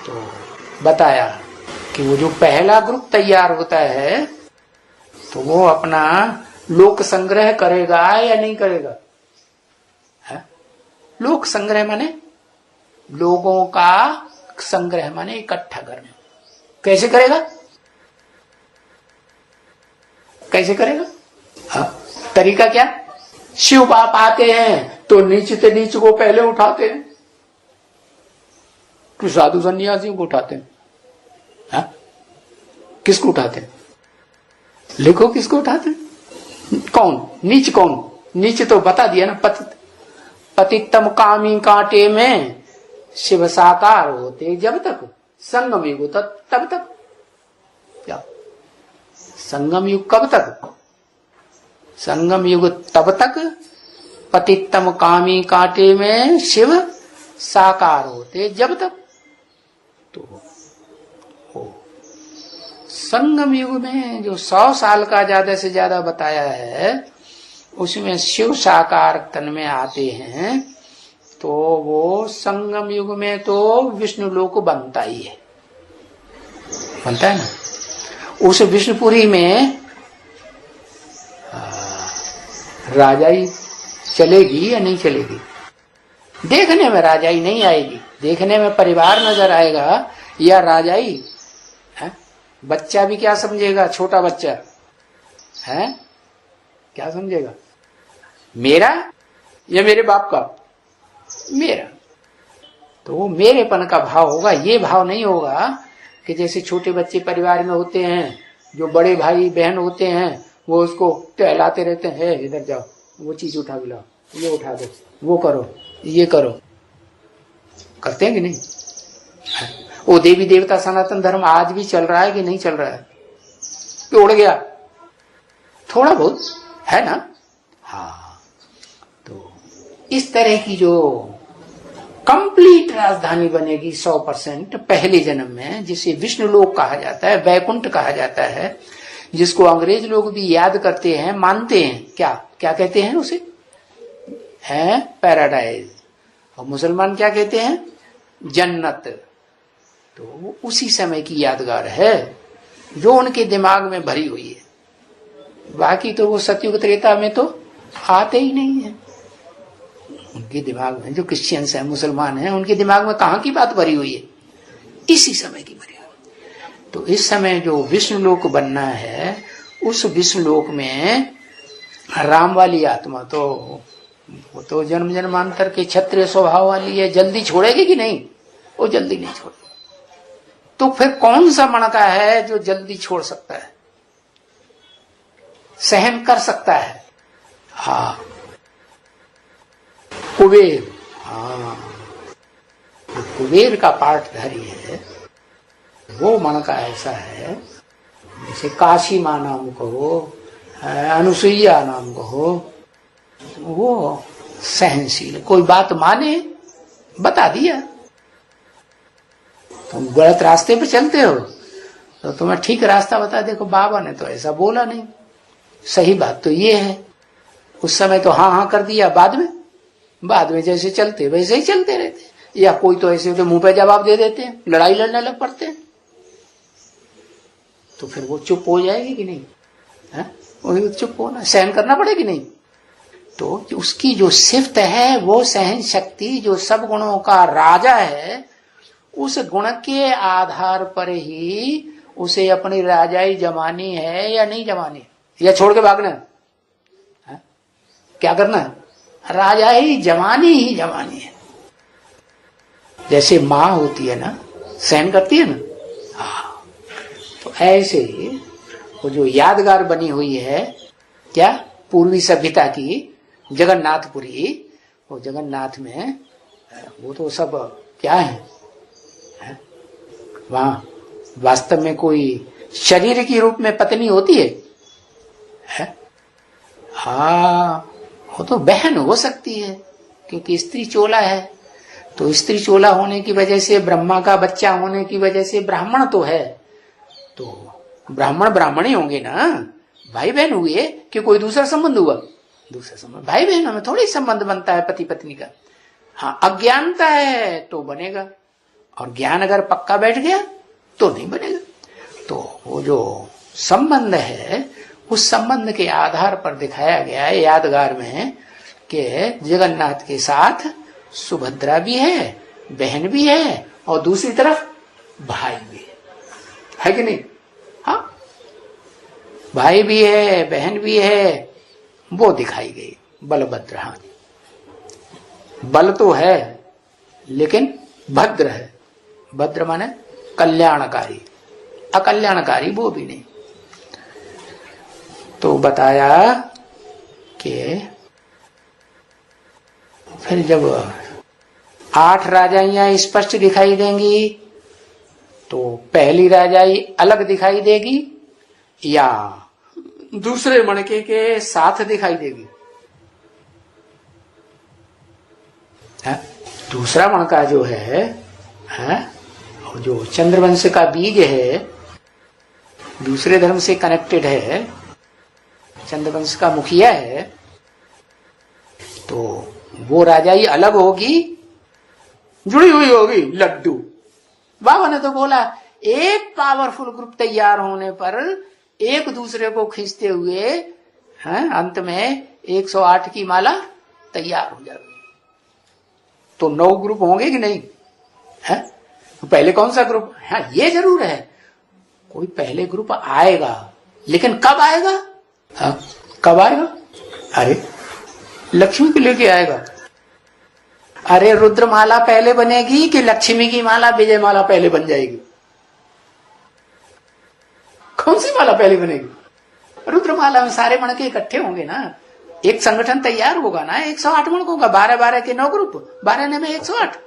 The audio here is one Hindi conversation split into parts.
तो बताया कि वो जो पहला ग्रुप तैयार होता है तो वो अपना लोक संग्रह करेगा या नहीं करेगा? है? लोक संग्रह माने लोगों का संग्रह माने इकट्ठा करना। कैसे करेगा? कैसे करेगा? हाँ, तरीका क्या? शिव बाप आते हैं तो नीच से नीच को पहले उठाते हैं, तो साधु सन्यासियों को उठाते हैं। हाँ? किसको उठाते हैं? लिखो किसको उठाते हैं? कौन नीच? कौन नीच? तो बता दिया ना, पतितम कामी कांटे में शिव साकार होते जब तक संगम युग तब तक। क्या संगम युग कब तक? संगम युग तब तक पतितम कामी कांटे में शिव साकार होते जब तक। तो संगम युग में जो 100 साल का ज्यादा से ज्यादा बताया है उसमें शिव साकार तन में आते हैं, तो वो संगम युग में तो विष्णु लोक बनता ही है, बनता है ना। उस विष्णुपुरी में राजाई चलेगी या नहीं चलेगी? देखने में राजाई नहीं आएगी, देखने में परिवार नजर आएगा या राजाई है? बच्चा भी क्या समझेगा? छोटा बच्चा है क्या समझेगा? मेरा या मेरे बाप का? मेरा। तो वो मेरेपन का भाव होगा, ये भाव नहीं होगा कि जैसे छोटे बच्चे परिवार में होते हैं, जो बड़े भाई बहन होते हैं वो उसको टहलाते रहते हैं, इधर जाओ, वो चीज उठा के लाओ, ये उठा दो, वो करो, ये करो। करते हैं कि नहीं? वो देवी देवता सनातन धर्म आज भी चल रहा है कि नहीं चल रहा है? कि उड़ गया? थोड़ा बहुत है ना। हाँ, तो इस तरह की जो कंप्लीट राजधानी बनेगी 100% पहले जन्म में, जिसे विष्णु लोक कहा जाता है, वैकुंठ कहा जाता है, जिसको अंग्रेज लोग भी याद करते हैं, मानते हैं। क्या क्या कहते हैं उसे? है पैराडाइज। और मुसलमान क्या कहते हैं? जन्नत। तो वो उसी समय की यादगार है जो उनके दिमाग में भरी हुई है। बाकी तो वो सतयुग त्रेता में तो आते ही नहीं है उनके दिमाग में। जो क्रिश्चियंस हैं, मुसलमान हैं, उनके दिमाग में कहाँ की बात भरी हुई है? इसी समय की भरी हुई। तो इस समय जो विष्णु लोक बनना है, उस विष्णु लोक में राम वाली आत्मा तो वो तो जन्म जन्मांतर के क्षत्रिय स्वभाव वाली है, जल्दी छोड़ेगी कि नहीं? वो जल्दी नहीं छोड़ेगी। तो फिर कौन सा मणका है जो जल्दी छोड़ सकता है, सहन कर सकता है? हाँ, कुबेर। हाँ, कुबेर का पाठधारी है वो मणका ऐसा है, जैसे काशी माँ नाम कहो, अनुसुईया नाम कहो, वो सहनशील। कोई बात माने, बता दिया। तुम गलत रास्ते पे चलते हो तो तुम्हें ठीक रास्ता बता, देखो बाबा ने तो ऐसा बोला नहीं, सही बात तो ये है। उस समय तो हाँ हाँ कर दिया, बाद में जैसे चलते वैसे ही चलते रहते। या कोई तो ऐसे होते मुंह पे जवाब दे देते हैं, लड़ाई लड़ने लग पड़ते हैं। तो फिर वो चुप हो जाएगी कि नहीं? है? वही चुप होना, सहन करना पड़ेगी नहीं? तो उसकी जो सिफ्त है वो सहन शक्ति, जो सब गुणों का राजा है, उस गुण के आधार पर ही उसे अपनी राजाई जमानी है या नहीं जमानी, या छोड़ के भागना है? क्या करना है? राजाई जमानी ही जमानी है। जैसे माँ होती है ना, सहन करती है ना, हाँ, तो ऐसे ही वो जो यादगार बनी हुई है क्या पूर्वी सभ्यता की, जगन्नाथपुरी, वो जगन्नाथ में वो तो सब क्या है? वहां वास्तव में कोई शरीर की रूप में पत्नी होती है? हाँ, वो तो बहन हो सकती है क्योंकि स्त्री चोला है। तो स्त्री चोला होने की वजह से, ब्रह्मा का बच्चा होने की वजह से ब्राह्मण तो है, तो ब्राह्मण ही होंगे ना, भाई बहन हुए कि कोई दूसरा संबंध हुआ? दूसरा संबंध। भाई बहनों में थोड़ी संबंध बनता है पति पत्नी का। हाँ, अज्ञानता है तो बनेगा, और ज्ञान अगर पक्का बैठ गया तो नहीं बनेगा। तो वो जो संबंध है, उस संबंध के आधार पर दिखाया गया है यादगार में कि जगन्नाथ के साथ सुभद्रा भी है, बहन भी है, और दूसरी तरफ भाई भी है कि नहीं? हाँ, भाई भी है, बहन भी है, वो दिखाई गई बलभद्र। हाँ, बल तो है लेकिन भद्र है। भद्र माने कल्याणकारी, अकल्याणकारी वो भी नहीं। तो बताया कि फिर जब 8 राजाइयां स्पष्ट दिखाई देंगी तो पहली राजाई अलग दिखाई देगी या दूसरे मणके के साथ दिखाई देगी? है? दूसरा मणका जो है, जो चंद्रवंश का बीज है, दूसरे धर्म से कनेक्टेड है, चंद्रवंश का मुखिया है, तो वो राजाई अलग होगी, जुड़ी हुई होगी लड्डू। बाबा ने तो बोला एक पावरफुल ग्रुप तैयार होने पर एक दूसरे को खींचते हुए अंत में 108 की माला तैयार हो जाएगी। तो 9 ग्रुप होंगे कि नहीं? है? तो पहले कौन सा ग्रुप? हाँ, ये जरूर है कोई पहले ग्रुप आएगा, लेकिन कब आएगा? हाँ, कब आएगा? अरे लक्ष्मी को लेके आएगा। अरे रुद्रमाला पहले बनेगी कि लक्ष्मी की माला, विजय माला पहले बन जाएगी? कौन सी माला पहले बनेगी? रुद्रमाला में सारे मणके इकट्ठे होंगे ना, एक संगठन तैयार होगा ना। 108 मणकों का, 12-12 के 9 ग्रुप, 12 में 108।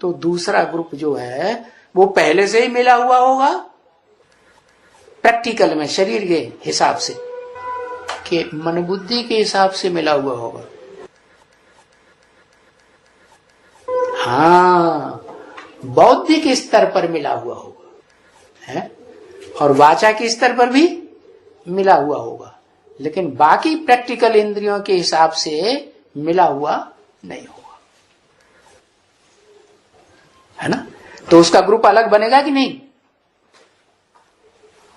तो दूसरा ग्रुप जो है वो पहले से ही मिला हुआ होगा प्रैक्टिकल में, शरीर के हिसाब से, कि मन बुद्धि के हिसाब से मिला हुआ होगा। हाँ, बौद्धिक स्तर पर मिला हुआ होगा है, और वाचा के स्तर पर भी मिला हुआ होगा, लेकिन बाकी प्रैक्टिकल इंद्रियों के हिसाब से मिला हुआ नहीं होगा, है ना? तो उसका ग्रुप अलग बनेगा कि नहीं?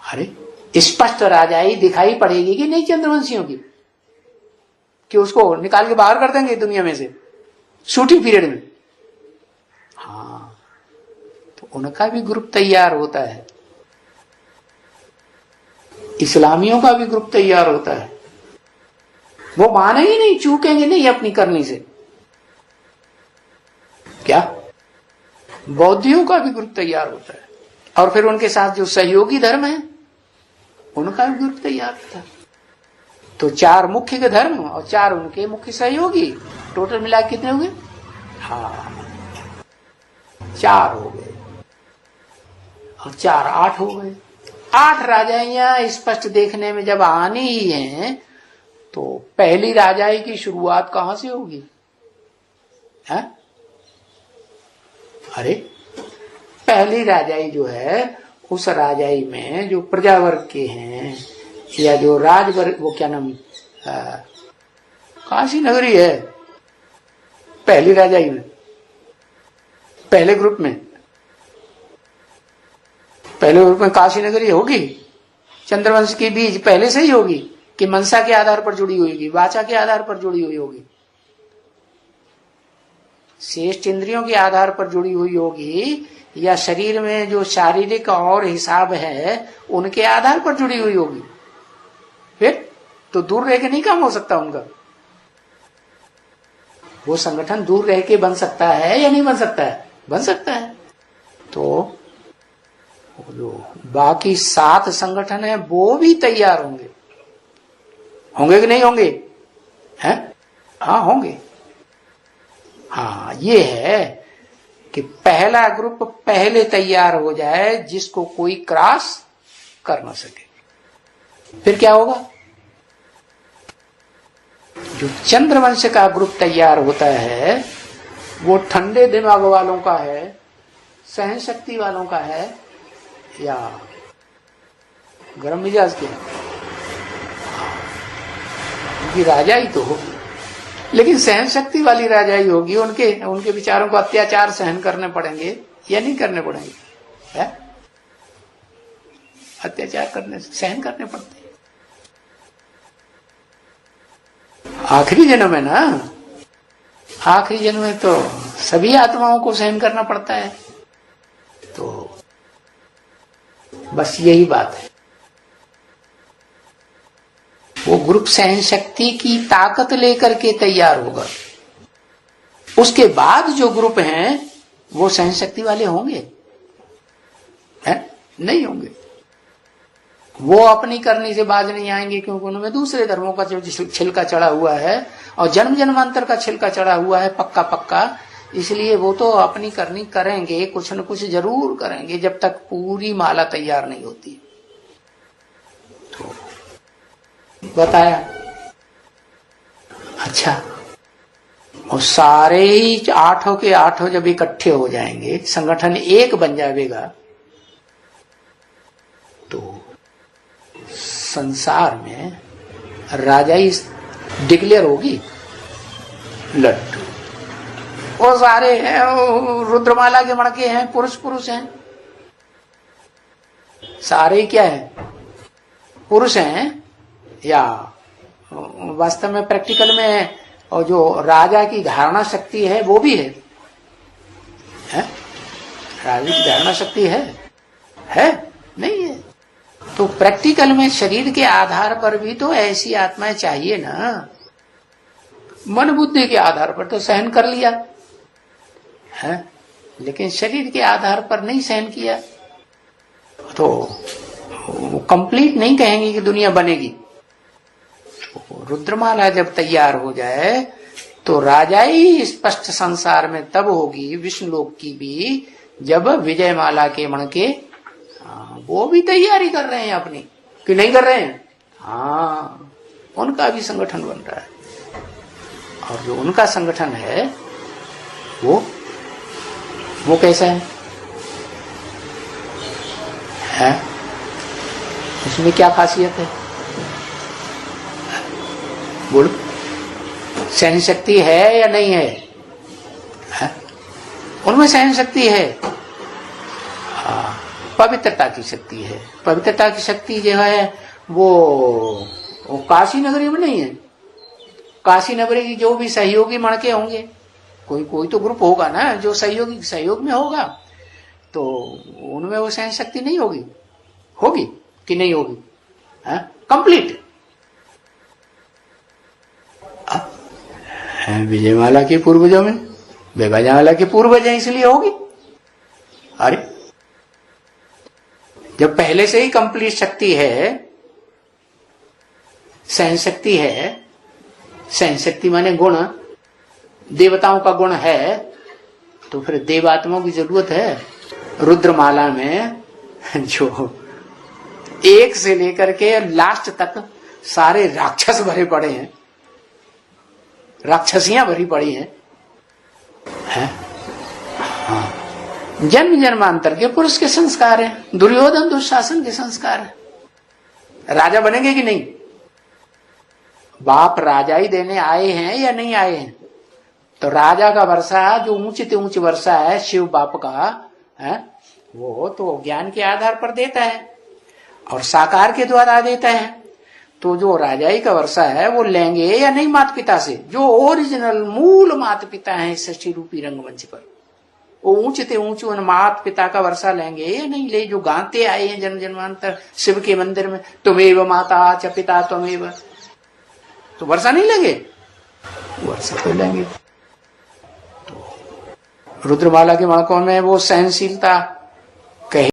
अरे स्पष्ट राजाई दिखाई पड़ेगी कि नहीं चंद्रवंशियों की, कि उसको निकाल के बाहर कर देंगे दुनिया में से शूटिंग पीरियड में? हाँ, तो उनका भी ग्रुप तैयार होता है, इस्लामियों का भी ग्रुप तैयार होता है। वो माने ही नहीं, चूकेंगे नहीं अपनी करनी से। क्या? बौद्धियों का भी ग्रुप तैयार होता है, और फिर उनके साथ जो सहयोगी धर्म है उनका भी ग्रुप तैयार होता है। तो 4 मुख्य के धर्म और 4 उनके मुख्य सहयोगी, टोटल मिला कितने हुए? हाँ, 4 हो गए, और 4 8 हो गए। 8 राजाइयां स्पष्ट देखने में जब आनी ही हैं, तो पहली राजाई की शुरुआत कहां से होगी? है? अरे पहली राजाई जो है, उस राजाई में जो प्रजा वर्ग के हैं या जो राजवर्ग, वो क्या नाम, काशी नगरी है पहली राजाई में, पहले ग्रुप में, पहले ग्रुप में काशी नगरी होगी। चंद्रवंश की बीज पहले से ही होगी कि मनसा के आधार पर जुड़ी हुई होगी, वाचा के आधार पर जुड़ी हुई होगी, श्रेष्ठ इंद्रियों के आधार पर जुड़ी हुई होगी, या शरीर में जो शारीरिक और हिसाब है उनके आधार पर जुड़ी हुई होगी? फिर तो दूर रह के नहीं काम हो सकता उनका। वो संगठन दूर रह के बन सकता है या नहीं बन सकता है? बन सकता है। तो जो बाकी 7 संगठन है वो भी तैयार होंगे, होंगे कि नहीं होंगे? हैं? हाँ, होंगे। हाँ, ये है कि पहला ग्रुप पहले तैयार हो जाए जिसको कोई क्रॉस कर ना सके। फिर क्या होगा? जो चंद्रवंश का ग्रुप तैयार होता है वो ठंडे दिमाग वालों का है, सहन शक्ति वालों का है, या गरम मिजाज के? क्योंकि राजा ही तो होगी। लेकिन सहन शक्ति वाली राजाई होगी, उनके विचारों को अत्याचार सहन करने पड़ेंगे या नहीं करने पड़ेंगे? है? अत्याचार सहन करने पड़ते हैं। आखिरी जन्म है ना, आखिरी जन्म में तो सभी आत्माओं को सहन करना पड़ता है। तो बस यही बात है। वो ग्रुप सहन शक्ति की ताकत लेकर के तैयार होगा। उसके बाद जो ग्रुप हैं वो सहन शक्ति वाले होंगे? है? नहीं होंगे। वो अपनी करनी से बाज नहीं आएंगे, क्योंकि उनमें दूसरे धर्मों का जो छिलका चढ़ा हुआ है और जन्म जन्मांतर का छिलका चढ़ा हुआ है पक्का पक्का, इसलिए वो तो अपनी करनी करेंगे, कुछ न कुछ जरूर करेंगे जब तक पूरी माला तैयार नहीं होती। तो बताया। अच्छा, और सारे ही 8 के 8 जब इकट्ठे हो जाएंगे, संगठन एक बन जाएगा, तो संसार में राजाई डिक्लेयर होगी। लड्डू वो सारे हैं, रुद्रमाला के मणके हैं, पुरुष हैं, सारे क्या हैं? पुरुष हैं। या वास्तव में प्रैक्टिकल में और जो राजा की धारणा शक्ति है वो भी है? राजा की धारणा शक्ति है? नहीं है। तो प्रैक्टिकल में शरीर के आधार पर भी तो ऐसी आत्माएं चाहिए ना। मन बुद्धि के आधार पर तो सहन कर लिया है, लेकिन शरीर के आधार पर नहीं सहन किया तो वो कंप्लीट नहीं कहेंगे कि दुनिया बनेगी। तो रुद्रमाला जब तैयार हो जाए तो राजाई स्पष्ट संसार में तब होगी, विष्णुलोक की भी, जब विजयमाला के मणके वो भी तैयारी कर रहे हैं अपनी, कि नहीं कर रहे हैं? हाँ, उनका भी संगठन बन रहा है। और जो उनका संगठन है वो कैसा है? उसमें क्या खासियत है? बोलो, सहन शक्ति है या नहीं है? उनमें सहन शक्ति है। पवित्रता की शक्ति है। पवित्रता की शक्ति जो है वो काशी नगरी में नहीं है। काशी नगरी की जो भी सहयोगी मणके होंगे, कोई तो ग्रुप होगा ना जो सहयोग में होगा, तो उनमें वो सहन शक्ति नहीं होगी कि नहीं होगी? कंप्लीट। विजयमाला के पूर्वजों में, विजयमाला के पूर्वज इसलिए होगी। अरे जब पहले से ही कंप्लीट शक्ति है, सहन शक्ति है, सहन शक्ति माने गुण, देवताओं का गुण है, तो फिर देवात्माओं की जरूरत है। रुद्रमाला में जो 1 से लेकर के लास्ट तक सारे राक्षस भरे पड़े हैं, राक्षसियां भरी पड़ी हैं, हाँ, जन्म जन्मांतर के पुरुष के संस्कार हैं, दुर्योधन दुशासन के संस्कार हैं। राजा बनेंगे कि नहीं? बाप राजाई देने आए हैं या नहीं आए हैं? तो राजा का वर्षा जो ऊंचे ऊंचे वर्षा है शिव बाप का है, वो तो ज्ञान के आधार पर देता है और साकार के द्वारा देता है। तो जो राजाई का वर्षा है वो लेंगे या नहीं माता पिता से? जो ओरिजिनल मूल माता पिता है षष्ठी रूपी रंगमंच पर, वो ऊंचे ऊंचे उन माता पिता का वर्षा लेंगे या नहीं ले? जो गाते आए हैं जन्म जन्मांतर शिव के मंदिर में, तुमेव माता च पिता त्वमेव, तो वर्षा नहीं लेंगे? वर्षा तो लेंगे। तो रुद्रमाला के मणकों में वो सहनशीलता